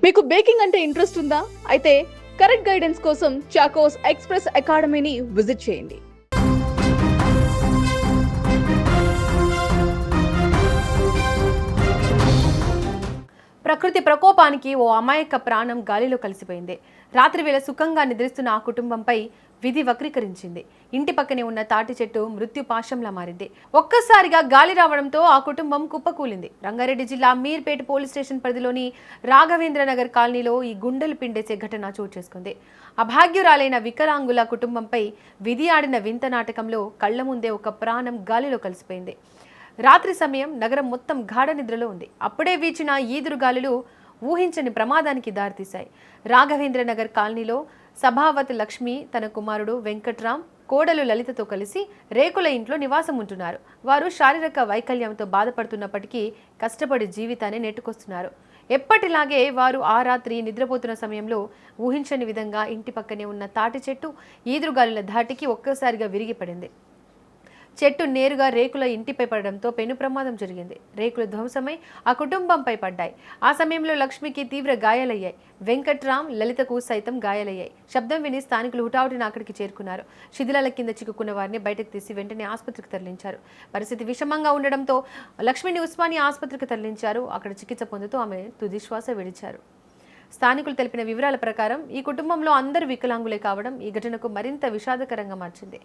మీకు బేకింగ్ అంటే ఇంట్రెస్ట్ ఉందా? అయితే కరెక్ట్ గైడెన్స్ కోసం చాకోస్ ఎక్స్‌ప్రెస్ అకాడమీని విజిట్ చేయండి. ప్రకృతి ప్రకోపానికి ఓ అమాయక ప్రాణం గాలిలో కలిసిపోయింది. రాత్రి వేళ సుఖంగా నిద్రిస్తున్న ఆ కుటుంబంపై విధి వక్రీకరించింది. ఇంటి పక్కనే ఉన్న తాటి చెట్టు మృత్యు పాశంలా మారింది. ఒక్కసారిగా గాలి రావడంతో ఆ కుటుంబం కుప్పకూలింది. రంగారెడ్డి జిల్లా మీర్పేట పోలీస్ స్టేషన్ పరిధిలోని రాఘవేంద్ర నగర్ కాలనీలో ఈ గుండెలు పిండేసే ఘటన చోటు చేసుకుంది. అభాగ్యురాలైన వికలాంగుల కుటుంబంపై విధి ఆడిన వింత నాటకంలో కళ్ల ముందే ఒక ప్రాణం గాలిలో కలిసిపోయింది. రాత్రి సమయం నగరం మొత్తం గాఢ నిద్రలో ఉంది. అప్పుడే వీచిన ఈదురుగాలులు ఊహించని ప్రమాదానికి దారితీశాయి. రాఘవేంద్ర నగర్ కాలనీలో సభావతి లక్ష్మి తన కుమారుడు వెంకట్రామ్, కోడలు లలితతో కలిసి రేకుల ఇంట్లో నివాసం ఉంటున్నారు. వారు శారీరక వైకల్యంతో బాధపడుతున్నప్పటికీ కష్టపడి జీవితాన్ని నెట్టుకొస్తున్నారు. ఎప్పటిలాగే వారు ఆ రాత్రి నిద్రపోతున్న సమయంలో ఊహించని విధంగా ఇంటి పక్కనే ఉన్న తాటి చెట్టు ఈదురుగాలుల ధాటికి ఒక్కసారిగా విరిగిపడింది. చెట్టు నేరుగా రేకుల ఇంటిపై పడడంతో పెను ప్రమాదం జరిగింది. రేకులు ధ్వంసమై ఆ కుటుంబంపై పడ్డాయి. ఆ సమయంలో లక్ష్మికి తీవ్ర గాయాలయ్యాయి. వెంకట్రామ్, లలితకు సైతం గాయాలయ్యాయి. శబ్దం విని స్థానికులు హుటాహుటిన అక్కడికి చేరుకున్నారు. శిథిలాల కింద చిక్కుకున్న వారిని బయటకు తీసి వెంటనే ఆసుపత్రికి తరలించారు. పరిస్థితి విషమంగా ఉండడంతో లక్ష్మిని ఉస్మానియా ఆసుపత్రికి తరలించారు. అక్కడ చికిత్స పొందుతూ ఆమె తుదిశ్వాస విడిచారు. స్థానికులు తెలిపిన వివరాల ప్రకారం ఈ కుటుంబంలో అందరూ వికలాంగులే కావడం ఈ ఘటనకు మరింత విషాదకరంగా మార్చింది.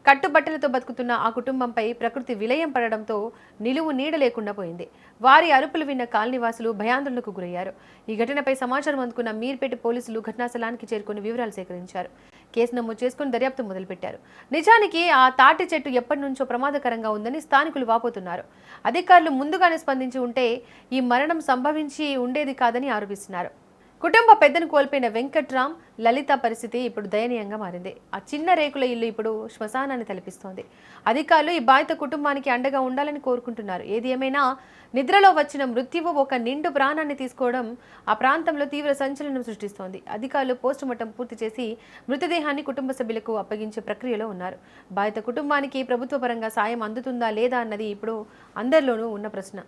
కట్టుబట్టలతో బతుకుతున్న ఆ కుటుంబంపై ప్రకృతి విలయం పడడంతో నిలువు నీడ లేకుండా పోయింది. వారి అరుపులు విన్న కాలనీవాసులు భయాందోళనకు గురయ్యారు. ఈ ఘటనపై సమాచారం అందుకున్న మీర్పేట పోలీసులు ఘటనా స్థలానికి చేరుకుని వివరాలు సేకరించారు. కేసు నమోదు చేసుకుని దర్యాప్తు మొదలుపెట్టారు. నిజానికి ఆ తాటి చెట్టు ఎప్పటి నుంచో ప్రమాదకరంగా ఉందని స్థానికులు వాపోతున్నారు. అధికారులు ముందుగానే స్పందించి ఉంటే ఈ మరణం సంభవించి ఉండేది కాదని ఆరోపిస్తున్నారు. కుటుంబ పెద్దను కోల్పోయిన వెంకట్రామ్, లలిత పరిస్థితి ఇప్పుడు దయనీయంగా మారింది. ఆ చిన్న రేకుల ఇల్లు ఇప్పుడు శ్మశానాన్ని తలపిస్తోంది. అధికారులు ఈ బాధిత కుటుంబానికి అండగా ఉండాలని కోరుకుంటున్నారు. ఏది ఏమైనా నిద్రలో వచ్చిన మృత్యువు ఒక నిండు ప్రాణాన్ని తీసుకోవడం ఆ ప్రాంతంలో తీవ్ర సంచలనం సృష్టిస్తోంది. అధికారులు పోస్టుమార్టం పూర్తి చేసి మృతదేహాన్ని కుటుంబ సభ్యులకు అప్పగించే ప్రక్రియలో ఉన్నారు. బాధిత కుటుంబానికి ప్రభుత్వ పరంగా సాయం అందుతుందా లేదా అన్నది ఇప్పుడు అందరిలోనూ ఉన్న ప్రశ్న.